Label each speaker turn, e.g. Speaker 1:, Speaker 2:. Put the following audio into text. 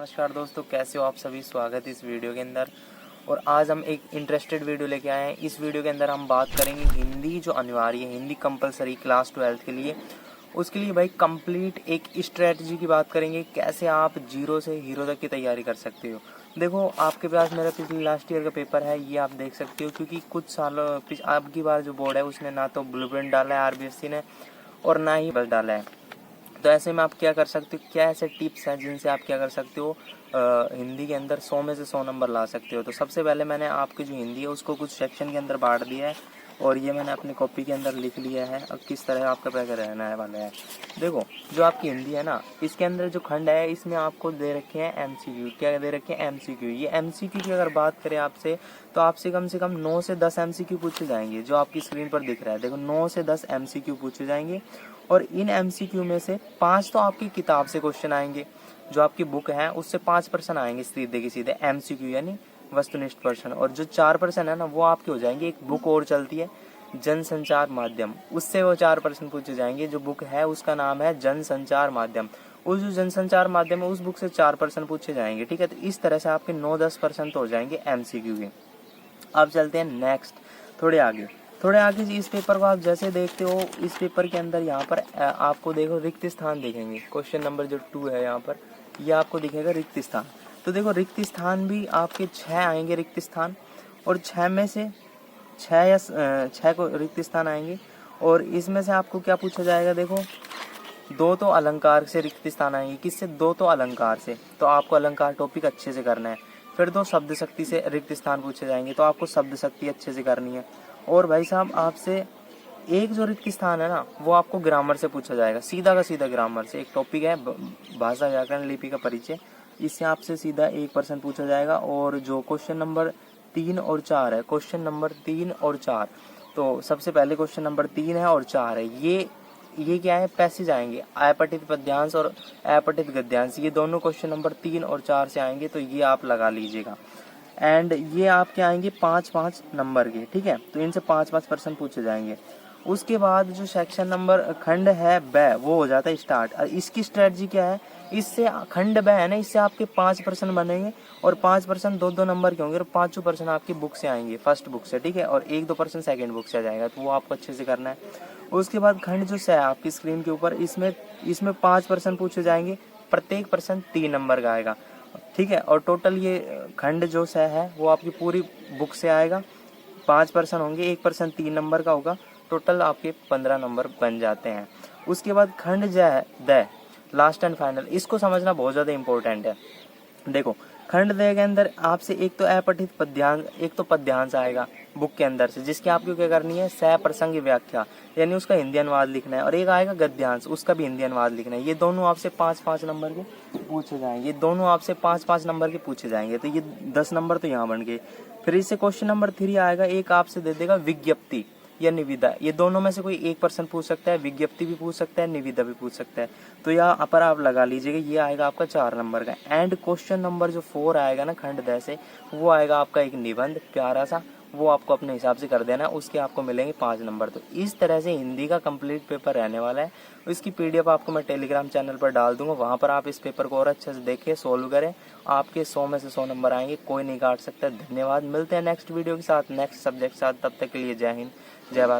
Speaker 1: नमस्कार दोस्तों, कैसे हो आप सभी। स्वागत है इस वीडियो के अंदर। और आज हम एक इंटरेस्टेड वीडियो लेके आए हैं। इस वीडियो के अंदर हम बात करेंगे हिंदी जो अनिवार्य है, हिंदी कंपलसरी क्लास 12th के लिए। उसके लिए भाई कंप्लीट एक स्ट्रेटजी की बात करेंगे, कैसे आप जीरो से हीरो तक की तैयारी कर सकते हो। देखो, आपके पास मेरा पिछले लास्ट ईयर का पेपर है, ये आप देख सकते हो। क्योंकि कुछ सालों अब की बार जो बोर्ड है उसने ना तो ब्लूप्रिंट डाला है आरबीएससी ने, और ना ही बस डाला है। तो ऐसे में आप क्या कर सकते हो, क्या ऐसे टिप्स हैं जिनसे आप क्या कर सकते हो, हिंदी के अंदर 100 में से 100 नंबर ला सकते हो। तो सबसे पहले मैंने आपकी जो हिंदी है उसको कुछ सेक्शन के अंदर बांट दिया है, और ये मैंने अपनी कॉपी के अंदर लिख लिया है। अब किस तरह आपका पैकर रहना है वाला है। देखो, जो आपकी हिंदी है ना, इसके अंदर जो खंड है इसमें आपको दे रखे हैं एमसीक्यू। क्या दे रखे हैं? एमसीक्यू। ये एमसीक्यू की अगर बात करें आपसे, तो आपसे कम से कम 9 से 10 एमसीक्यू पूछे जाएंगे, जो आपकी स्क्रीन पर दिख रहा है। देखो, 9 से 10 एमसीक्यू पूछे जाएंगे, और इन एमसीक्यू में से 5 तो आपकी किताब से क्वेश्चन आएंगे, जो आपकी बुक है उससे 5% आएंगे सीधे के सीधे एमसीक्यू, यानी वस्तुनिष्ठ प्रश्न। और जो 4% है ना, वो आपके हो जाएंगे। एक बुक और चलती है जनसंचार माध्यम, उससे वो 4% पूछे जाएंगे। जो बुक है उसका नाम है जनसंचार माध्यम। उस जो जनसंचार माध्यम है उस बुक से 4% पूछे जाएंगे। ठीक है, तो इस तरह से आपके 9-10% तो हो जाएंगे एमसीक्यू के। अब चलते हैं नेक्स्ट, थोड़े आगे जी। इस पेपर को आप जैसे देखते हो, इस पेपर के अंदर यहाँ पर आपको देखो रिक्त स्थान दिखेंगे। क्वेश्चन नंबर जो 2 है यहाँ पर, ये आपको दिखेगा रिक्त स्थान। तो देखो, रिक्त स्थान भी आपके 6 आएंगे रिक्त स्थान, और 6 में से 6 को रिक्त स्थान आएंगे। और इसमें से आपको क्या पूछा जाएगा? देखो, 2 तो अलंकार से रिक्त स्थान आएंगे। किससे? 2 तो अलंकार से। तो आपको अलंकार टॉपिक अच्छे से करना है। फिर 2 शब्द शक्ति से रिक्त स्थान पूछे जाएंगे, तो आपको शब्द शक्ति अच्छे से करनी है। और भाई साहब, आपसे एक जो रिक्त स्थान है ना, वो आपको ग्रामर से पूछा जाएगा, सीधा का सीधा ग्रामर से। एक टॉपिक है भाषा व्याकरण लिपि का परिचय, इससे आपसे सीधा 1% पूछा जाएगा। और जो क्वेश्चन नंबर 3 और 4 है, क्वेश्चन नंबर 3 और 4, तो सबसे पहले क्वेश्चन नंबर 3 है और 4 है, ये क्या है? पैसेज आएंगे, अपठित पद्यांश और अपठित गद्यांश। ये दोनों क्वेश्चन नंबर 3 और 4 से आएंगे, तो ये आप लगा लीजिएगा। एंड ये आपके आएंगे 5-5 नंबर के। ठीक है, तो इनसे 5-5% पूछे जाएंगे। उसके बाद जो सेक्शन नंबर खंड है ब, वो हो जाता है स्टार्ट। और इसकी स्ट्रेटजी क्या है? इससे खंड ब है ना, इससे आपके 5% बनेंगे, और 5% 2-2 नंबर के होंगे, और 5% आपकी बुक से आएंगे, फर्स्ट बुक से। ठीक है, और 1-2% सेकेंड बुक से आ जाएगा, तो वो आपको अच्छे से करना है। उसके बाद खंड जो स है आपकी स्क्रीन के ऊपर, इसमें 5% पूछे जाएंगे, प्रत्येक प्रश्न 3 नंबर का आएगा। ठीक है, और टोटल ये खंड जो स है वो आपकी पूरी बुक से आएगा। 5% होंगे, 1% 3 नंबर का होगा, टोटल आपके 15 नंबर बन जाते हैं। उसके बाद खंड ज है द, लास्ट एंड फाइनल। इसको समझना बहुत ज़्यादा इंपॉर्टेंट है। देखो, खंड द के अंदर आपसे एक तो अपठित पद्यांश, एक तो पद्यांश आएगा बुक के अंदर से, जिसकी आपको क्या करनी है? सप्रसंग व्याख्या, यानी उसका हिंदी अनुवाद लिखना है। और एक आएगा गद्यांश, उसका भी हिंदी अनुवाद लिखना है। ये दोनों आपसे 5-5 नंबर के पूछे जाएंगे। ये दोनों आपसे 5-5 नंबर के पूछे जाएंगे, तो ये 10 नंबर तो यहाँ बन गए। फिर इससे क्वेश्चन नंबर 3 आएगा, एक आपसे दे देगा विज्ञप्ति या निविदा। ये दोनों में से कोई 1% पूछ सकता है, विज्ञप्ति भी पूछ सकता है, निविदा भी पूछ सकता है। तो यहाँ पर आप लगा लीजिएगा, ये आएगा आपका 4 नंबर का। एंड क्वेश्चन नंबर जो 4 आएगा ना खंड द से, वो आएगा आपका एक निबंध प्यारा सा, वो आपको अपने हिसाब से कर देना, उसके आपको मिलेंगे 5 नंबर। तो इस तरह से हिंदी का कंप्लीट पेपर रहने वाला है। इसकी पीडीएफ आपको मैं टेलीग्राम चैनल पर डाल दूंगा, वहां पर आप इस पेपर को और अच्छे से देखें, सोल्व करें। आपके 100 में से 100 नंबर आएंगे, कोई नहीं काट सकता। धन्यवाद, मिलते हैं नेक्स्ट वीडियो के साथ, नेक्स्ट सब्जेक्ट के साथ। तब तक के लिए जय हिंद, जय भारत।